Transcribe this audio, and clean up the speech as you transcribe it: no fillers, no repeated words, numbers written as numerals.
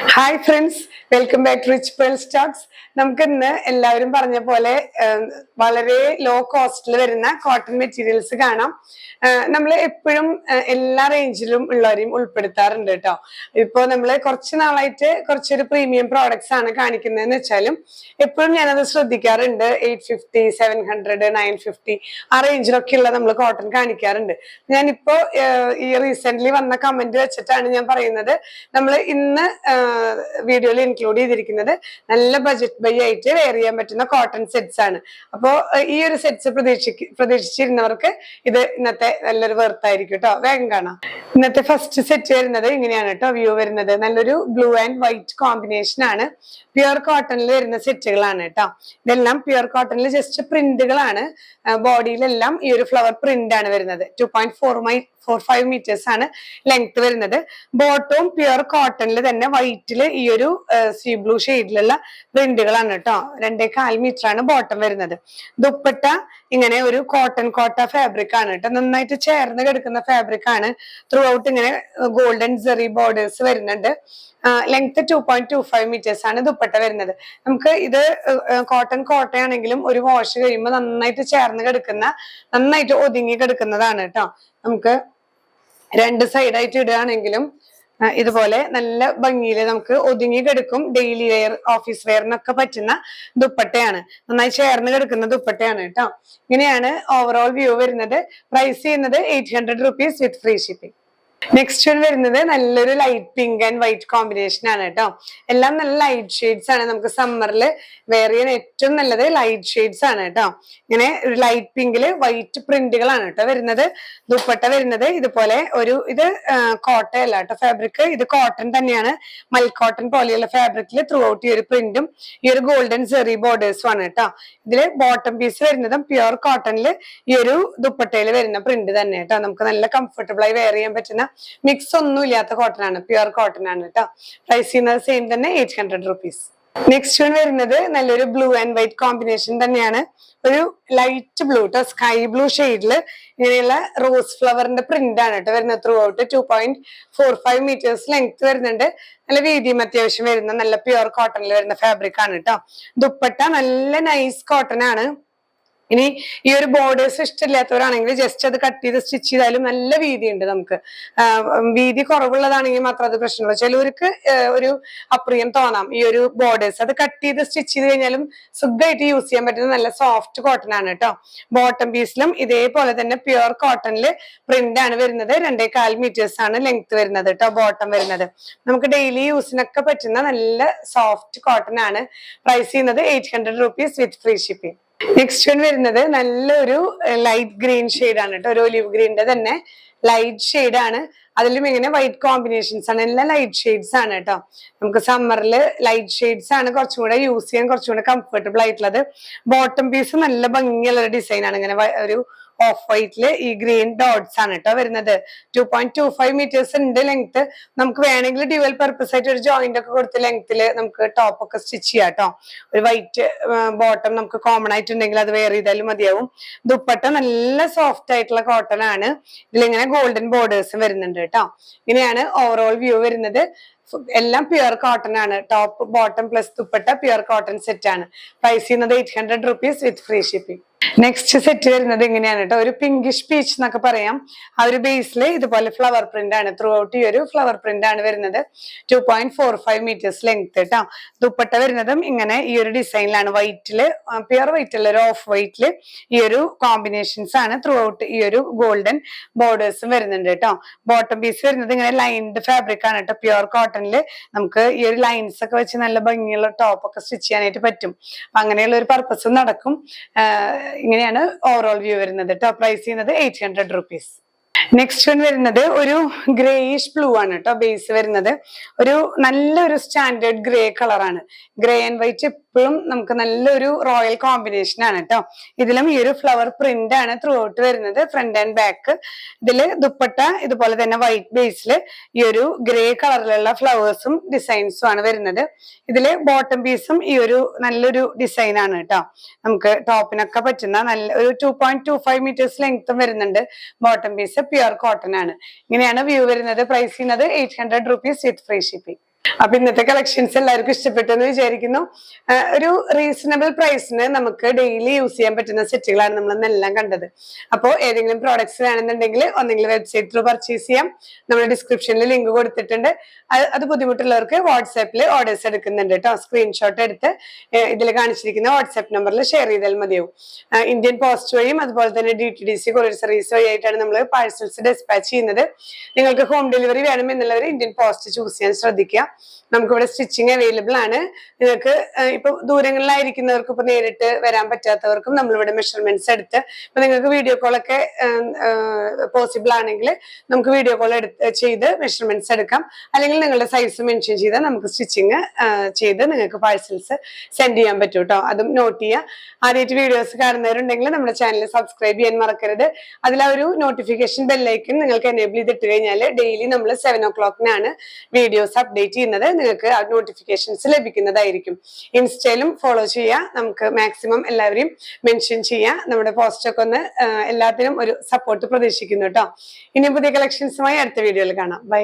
Hi friends, welcome back to Rich Pearl Stocks. നമുക്ക് ഇന്ന് എല്ലാവരും പറഞ്ഞ പോലെ വളരെ ലോ കോസ്റ്റിൽ വരുന്ന കോട്ടൺ മെറ്റീരിയൽസ് കാണാം. നമ്മൾ എപ്പോഴും എല്ലാ റേഞ്ചിലും ഉള്ളവരെയും ഉൾപ്പെടുത്താറുണ്ട് കേട്ടോ. ഇപ്പോൾ നമ്മൾ കുറച്ച് നാളായിട്ട് കുറച്ചൊരു പ്രീമിയം പ്രോഡക്ട്സ് ആണ് കാണിക്കുന്നതെന്ന് വെച്ചാലും എപ്പോഴും ഞാനത് ശ്രദ്ധിക്കാറുണ്ട്. 850, 700, 950 ആ റേഞ്ചിലൊക്കെയുള്ള നമ്മൾ കോട്ടൺ കാണിക്കാറുണ്ട്. ഞാനിപ്പോ ഈ റീസെന്റ് വന്ന കമന്റ് വെച്ചിട്ടാണ് ഞാൻ പറയുന്നത്. നമ്മൾ ഇന്ന് വീഡിയോയിൽ ഇൻക്ലൂഡ് ചെയ്തിരിക്കുന്നത് നല്ല ബജറ്റ് ബൈ ആയിട്ട് വെയർ ചെയ്യാൻ പറ്റുന്ന കോട്ടൺ സെറ്റ്സ് ആണ്. അപ്പോ ഈ ഒരു സെറ്റ്സ് പ്രതീക്ഷിച്ചിരുന്നവർക്ക് ഇത് ഇന്നത്തെ നല്ലൊരു വെർത്തായിരിക്കും കേട്ടോ. വേഗം കാണാം. ഇന്നത്തെ ഫസ്റ്റ് സെറ്റ് വരുന്നത് ഇങ്ങനെയാണ് കേട്ടോ. വ്യൂ വരുന്നത് നല്ലൊരു ബ്ലൂ ആൻഡ് വൈറ്റ് കോമ്പിനേഷൻ ആണ്. പ്യുർ കോട്ടണിൽ വരുന്ന സെറ്റുകളാണ് കേട്ടോ. ഇതെല്ലാം പ്യുർ കോട്ടണിൽ ജസ്റ്റ് പ്രിന്റുകളാണ്. ബോഡിയിലെല്ലാം ഈ ഒരു ഫ്ലവർ പ്രിന്റ് ആണ് വരുന്നത്. 2.45 മീറ്റേഴ്സ് ആണ് ലെങ്ത് വരുന്നത്. ബോട്ടവും പ്യുർ കോട്ടണിൽ തന്നെ വൈറ്റില് ഈ ഒരു സീ ബ്ലൂ ഷെയ്ഡിലുള്ള പ്രിന്റുകളാണ് കേട്ടോ. 2.4 മീറ്റർ ആണ് ബോട്ടം വരുന്നത്. ദുപ്പട്ട ഇങ്ങനെ ഒരു കോട്ടൺ കോട്ട ഫാബ്രിക് ആണ് കേട്ടോ. നന്നായിട്ട് ചേർന്ന് കിടക്കുന്ന ഫാബ്രിക് ആണ്. ത്രൂ ഔട്ട് ഇങ്ങനെ ഗോൾഡൻ സെറി ബോർഡേഴ്സ് വരുന്നുണ്ട്. ലെങ്ത് 2.25 മീറ്റേഴ്സ് ആണ് ദുപ്പട്ട വരുന്നത്. നമുക്ക് ഇത് കോട്ടൺ കോട്ടയാണെങ്കിലും ഒരു വാഷ് കഴിയുമ്പോൾ നന്നായിട്ട് ചേർന്ന് കിടക്കുന്ന, നന്നായിട്ട് ഒതുങ്ങി കിടക്കുന്നതാണ് കേട്ടോ. നമുക്ക് രണ്ട് സൈഡായിട്ട് ഇടുകയാണെങ്കിലും ഇതുപോലെ നല്ല ഭംഗിയിൽ നമുക്ക് ഒതുങ്ങി കിടക്കും. ഡെയിലി വെയർ, ഓഫീസ് വെയറിനൊക്കെ പറ്റുന്ന ദുപ്പട്ടയാണ്. നന്നായി ചേർന്ന് കിടക്കുന്ന ദുപ്പട്ടയാണ് കേട്ടോ. ഇങ്ങനെയാണ് ഓവറോൾ വ്യൂ വരുന്നത്. പ്രൈസ് ചെയ്യുന്നത് 800 rupees വിത്ത് ഫ്രീ ഷിപ്പിംഗ്. നെക്സ്റ്റ് വൺ വരുന്നത് നല്ലൊരു light pink and white combination ആണ് കേട്ടോ. എല്ലാം നല്ല ലൈറ്റ് ഷെയ്ഡ്സ് ആണ്. നമുക്ക് സമ്മറിൽ വെയർ ചെയ്യാൻ ഏറ്റവും നല്ലത് ലൈറ്റ് ഷെയ്ഡ്സ് ആണ് കേട്ടോ. ഇങ്ങനെ ഒരു ലൈറ്റ് പിങ്കില് വൈറ്റ് പ്രിന്റുകളാണ് കേട്ടോ വരുന്നത്. ദുപ്പട്ട വരുന്നത് ഇതുപോലെ ഒരു ഇത് കോട്ടൺ അല്ല കേട്ടോ ഫാബ്രിക്. ഇത് കോട്ടൺ തന്നെയാണ്. മൽ കോട്ടൺ പോലെയുള്ള ഫാബ്രിക്കിൽ ത്രൂ ഔട്ട് ഈ ഒരു പ്രിന്റും ഈ ഒരു ഗോൾഡൻ സെറി ബോർഡേഴ്സും ആണ് കേട്ടോ. ഇതില് ബോട്ടം പീസ് വരുന്നതും പ്യുർ കോട്ടണിൽ ഈ ഒരു ദുപ്പട്ടയിൽ വരുന്ന പ്രിന്റ് തന്നെ കേട്ടോ. നമുക്ക് നല്ല കംഫർട്ടബിൾ ആയി വെയർ ചെയ്യാൻ പറ്റുന്ന മിക്സ് ഒന്നും ഇല്ലാത്ത കോട്ടൺ ആണ്. പ്യുർ കോട്ടൺ ആണ് കേട്ടോ. പ്രൈസ് ചെയ്യുന്നത് സെയിം തന്നെ 800 rupees. നെക്സ്റ്റ് വൺ വരുന്നത് നല്ലൊരു ബ്ലൂ ആൻഡ് വൈറ്റ് കോമ്പിനേഷൻ തന്നെയാണ്. ഒരു ലൈറ്റ് ബ്ലൂ കേട്ടോ, സ്കൈ ബ്ലൂ ഷെയ്ഡില് ഇങ്ങനെയുള്ള റോസ് ഫ്ലവറിന്റെ പ്രിന്റ് ആണ് കേട്ടോ വരുന്നത്. ത്രൂ ഔട്ട് 2.45 മീറ്റേഴ്സ് ലെങ്ത് വരുന്നുണ്ട്. നല്ല വീതിയും അത്യാവശ്യം വരുന്ന നല്ല പ്യുർ കോട്ടണിൽ വരുന്ന ഫാബ്രിക് ആണ് കേട്ടോ. ദുപ്പട്ട നല്ല നൈസ് കോട്ടൺ ആണ്. ഇനി ഈ ഒരു ബോർഡേഴ്സ് ഇഷ്ടമില്ലാത്തവരാണെങ്കിൽ ജസ്റ്റ് അത് കട്ട് ചെയ്ത് സ്റ്റിച്ച് ചെയ്താലും നല്ല വീതി ഉണ്ട്. നമുക്ക് വീതി കുറവുള്ളതാണെങ്കിൽ മാത്രം അത് പ്രശ്നമുള്ളൂ. ചിലവർക്ക് ഒരു അപ്രിയം തോന്നാം ഈ ഒരു ബോർഡേഴ്സ്. അത് കട്ട് ചെയ്ത് സ്റ്റിച്ച് ചെയ്ത് കഴിഞ്ഞാലും സുഖമായിട്ട് യൂസ് ചെയ്യാൻ പറ്റുന്ന നല്ല സോഫ്റ്റ് കോട്ടൺ ആണ് കേട്ടോ. ബോട്ടം പീസിലും ഇതേപോലെ തന്നെ പ്യുർ കോട്ടണില് പ്രിന്റ് ആണ് വരുന്നത്. 2.4 മീറ്റേഴ്സ് ആണ് ലെങ്ത് വരുന്നത് കേട്ടോ. ബോട്ടം വരുന്നത് നമുക്ക് ഡെയിലി യൂസിനൊക്കെ പറ്റുന്ന നല്ല സോഫ്റ്റ് കോട്ടൺ ആണ്. പ്രൈസ് ചെയ്യുന്നത് 800 rupees വിത്ത് ഫ്രീ ഷിപ്പിംഗ്. നെക്സ്റ്റ് വൺ വരുന്നത് നല്ലൊരു ലൈറ്റ് ഗ്രീൻ ഷെയ്ഡ് ആണ് കേട്ടോ. ഒരു ഒലിവ് ഗ്രീനിന്റെ തന്നെ ലൈറ്റ് ഷെയ്ഡ് ആണ്. അതിലും ഇങ്ങനെ വൈറ്റ് കോമ്പിനേഷൻസ് ആണ്. എല്ലാം ലൈറ്റ് ഷെയ്ഡ്സ് ആണ് കേട്ടോ. നമുക്ക് സമ്മറിൽ ലൈറ്റ് ഷെയ്ഡ്സ് ആണ് കുറച്ചും കൂടെ യൂസ് ചെയ്യാൻ കുറച്ചും കൂടെ കംഫർട്ടബിൾ ആയിട്ടുള്ളത്. ബോട്ടം പീസ് നല്ല ഭംഗിയുള്ള ഡിസൈൻ ആണ്. ഇങ്ങനെ ഒരു ഓഫ് വൈറ്റില് ഈ ഗ്രീൻ ഡോട്ട്സ് ആണ് കേട്ടോ വരുന്നത്. 2.25 മീറ്റേഴ്സ് ഉണ്ട് ലെങ്ത്. നമുക്ക് വേണമെങ്കിൽ ഡ്യുവൽ പർപ്പസ് ആയിട്ട് ഒരു ജോയിന്റ് ഒക്കെ കൊടുത്ത് ലെങ്ത്തില് നമുക്ക് ടോപ്പ് ഒക്കെ സ്റ്റിച്ച് ചെയ്യാം കേട്ടോ. ഒരു വൈറ്റ് ബോട്ടം നമുക്ക് കോമൺ ആയിട്ടുണ്ടെങ്കിൽ അത് വെയർ ചെയ്താലും മതിയാവും. ദുപ്പട്ട നല്ല സോഫ്റ്റ് ആയിട്ടുള്ള കോട്ടൺ ആണ്. ഇതിലിങ്ങനെ ഗോൾഡൻ ബോർഡേഴ്സും വരുന്നുണ്ട് കേട്ടോ. ഇങ്ങനെയാണ് ഓവറോൾ വ്യൂ വരുന്നത്. എല്ലാം പ്യുർ കോട്ടൺ ആണ്. Top bottom plus dupatta pure cotton set ആണ്. പ്രൈസ് ചെയ്യുന്നത് 800 rupees വിത്ത് ഫ്രീ ഷിപ്പിംഗ്. നെക്സ്റ്റ് സെറ്റ് വരുന്നത് ഇങ്ങനെയാണ് കേട്ടോ. ഒരു പിങ്കിഷ് പീച്ച് എന്നൊക്കെ പറയാം. ആ ഒരു ബേസിൽ ഇതുപോലെ ഫ്ലവർ പ്രിന്റ് ആണ്. ത്രൂ ഔട്ട് ഈ ഒരു ഫ്ലവർ പ്രിന്റ് ആണ് വരുന്നത്. 2.45 മീറ്റേഴ്സ് ലെങ്ത് കേട്ടോ. ദുപ്പട്ട വരുന്നതും ഇങ്ങനെ ഈ ഒരു ഡിസൈനിലാണ്. വൈറ്റില് പ്യുർ വൈറ്റില് ഒരു ഓഫ് വൈറ്റില് ഈ ഒരു കോമ്പിനേഷൻസ് ആണ്. ത്രൂ ഔട്ട് ഈ ഒരു ഗോൾഡൻ ബോർഡേഴ്സും വരുന്നുണ്ട് കേട്ടോ. ബോട്ടം പീസ് വരുന്നത് ഇങ്ങനെ ലൈൻഡ് ഫാബ്രിക് ആണ് കേട്ടോ. പ്യുർ കോട്ടണില് നമുക്ക് ഈ ഒരു ലൈൻസ് ഒക്കെ വെച്ച് നല്ല ഭംഗിയുള്ള ടോപ്പ് ഒക്കെ സ്റ്റിച്ച് ചെയ്യാനായിട്ട് പറ്റും. അങ്ങനെയുള്ള ഒരു പർപ്പസും നടക്കും. ഇങ്ങനെയാണ് ഓവറോൾ വ്യൂ വരുന്നത് കേട്ടോ. പ്രൈസ് ചെയ്യുന്നത് 800 rupees. നെക്സ്റ്റ് വൺ വരുന്നത് ഒരു ഗ്രേയിഷ് ബ്ലൂ ആണ് കേട്ടോ. ബേസ് വരുന്നത് ഒരു നല്ലൊരു സ്റ്റാൻഡേർഡ് ഗ്രേ കളറാണ്. ഗ്രേ ആൻഡ് വൈറ്റ് എപ്പോഴും നമുക്ക് നല്ലൊരു റോയൽ കോമ്പിനേഷൻ ആണ് കേട്ടോ. ഇതിലും ഈ ഒരു ഫ്ലവർ പ്രിന്റ് ആണ് ത്രൂ ഔട്ട് വരുന്നത്. Front and back. ഇതില് ദുപ്പട്ട ഇതുപോലെ തന്നെ വൈറ്റ് ബേസിൽ ഈ ഒരു ഗ്രേ കളറിലുള്ള ഫ്ലവേഴ്സും ഡിസൈൻസും ആണ് വരുന്നത്. ഇതില് ബോട്ടം പീസും ഈ ഒരു നല്ലൊരു ഡിസൈൻ ആണ് കേട്ടോ. നമുക്ക് ടോപ്പിനൊക്കെ പറ്റുന്ന നല്ല ഒരു 2.25 മീറ്റേഴ്സ് ലെങ്ത്തും വരുന്നുണ്ട്. ബോട്ടം പീസ് പ്യുർ കോട്ടൺ ആണ്. ഇങ്ങനെയാണ് വ്യൂ വരുന്നത്. പ്രൈസ് ചെയ്യുന്നത് 800 rupees വിത്ത് ഫ്രീ ഷിപ്പിംഗ്. അപ്പൊ ഇന്നത്തെ കളക്ഷൻസ് എല്ലാവർക്കും ഇഷ്ടപ്പെട്ടു എന്ന് വിചാരിക്കുന്നു. ഒരു റീസണബിൾ പ്രൈസിന് നമുക്ക് ഡെയിലി യൂസ് ചെയ്യാൻ പറ്റുന്ന സെറ്റുകളാണ് നമ്മൾ ഇന്നെല്ലാം കണ്ടത്. അപ്പോൾ ഏതെങ്കിലും പ്രോഡക്ട്സ് വേണമെന്നുണ്ടെങ്കിൽ ഒന്നെങ്കിൽ വെബ്സൈറ്റ് ത്രൂ പർച്ചേസ് ചെയ്യാം. നമ്മുടെ ഡിസ്ക്രിപ്ഷനിൽ ലിങ്ക് കൊടുത്തിട്ടുണ്ട്. അത് ബുദ്ധിമുട്ടുള്ളവർക്ക് വാട്സാപ്പിൽ ഓർഡേഴ്സ് എടുക്കുന്നുണ്ട് കേട്ടോ. സ്ക്രീൻഷോട്ട് എടുത്ത് ഇതിൽ കാണിച്ചിരിക്കുന്ന വാട്സാപ്പ് നമ്പറിൽ ഷെയർ ചെയ്താൽ മതിയാവും. ഇന്ത്യൻ പോസ്റ്റ് വഴിയും അതുപോലെ തന്നെ DTDC കൊറിയർ സർവീസ് വഴിയായിട്ടാണ് നമ്മൾ പാഴ്സൽസ് ഡെസ്പാച്ച് ചെയ്യുന്നത്. നിങ്ങൾക്ക് ഹോം ഡെലിവറി വേണമെന്നുള്ളവർ ഇന്ത്യൻ പോസ്റ്റ് ചൂസ് ചെയ്യാൻ ശ്രദ്ധിക്കുക. നമുക്കിവിടെ സ്റ്റിച്ചിങ് അവൈലബിൾ ആണ്. നിങ്ങൾക്ക് ഇപ്പൊ ദൂരങ്ങളിലായിരിക്കുന്നവർക്ക് ഇപ്പൊ നേരിട്ട് വരാൻ പറ്റാത്തവർക്കും നമ്മളിവിടെ മെഷർമെന്റ്സ് എടുത്ത് ഇപ്പൊ നിങ്ങൾക്ക് വീഡിയോ കോളൊക്കെ പോസിബിൾ ആണെങ്കിൽ നമുക്ക് വീഡിയോ കോൾ ചെയ്ത് മെഷർമെന്റ്സ് എടുക്കാം. അല്ലെങ്കിൽ നിങ്ങളുടെ സൈസ് മെൻഷൻ ചെയ്താൽ നമുക്ക് സ്റ്റിച്ചിങ് ചെയ്ത് നിങ്ങൾക്ക് പാഴ്സൽസ് സെൻഡ് ചെയ്യാൻ പറ്റും കേട്ടോ. അതും നോട്ട് ചെയ്യുക. ആദ്യമായിട്ട് വീഡിയോസ് കാണുന്നവരുണ്ടെങ്കിൽ നമ്മുടെ ചാനൽ സബ്സ്ക്രൈബ് ചെയ്യാൻ മറക്കരുത്. അതിലൊരു നോട്ടിഫിക്കേഷൻ ബെല്ലൈക്കൺ നിങ്ങൾക്ക് എനേബിൾ ചെയ്തിട്ട് കഴിഞ്ഞാൽ ഡെയിലി നമ്മൾ 7 o'clock വീഡിയോസ് അപ്ഡേറ്റ് ചെയ്യുന്നത് നിങ്ങൾക്ക് ആ നോട്ടിഫിക്കേഷൻസ് ലഭിക്കുന്നതായിരിക്കും. ഇൻസ്റ്റയിലും ഫോളോ ചെയ്യുക. നമുക്ക് മാക്സിമം എല്ലാവരെയും മെൻഷൻ ചെയ്യുക. നമ്മുടെ പോസ്റ്റൊക്കെ ഒന്ന് എല്ലാത്തിനും ഒരു സപ്പോർട്ട് പ്രതീക്ഷിക്കുന്നു കേട്ടോ. ഇനി പുതിയ കളക്ഷൻസുമായി അടുത്ത വീഡിയോയിൽ കാണാം. ബൈ.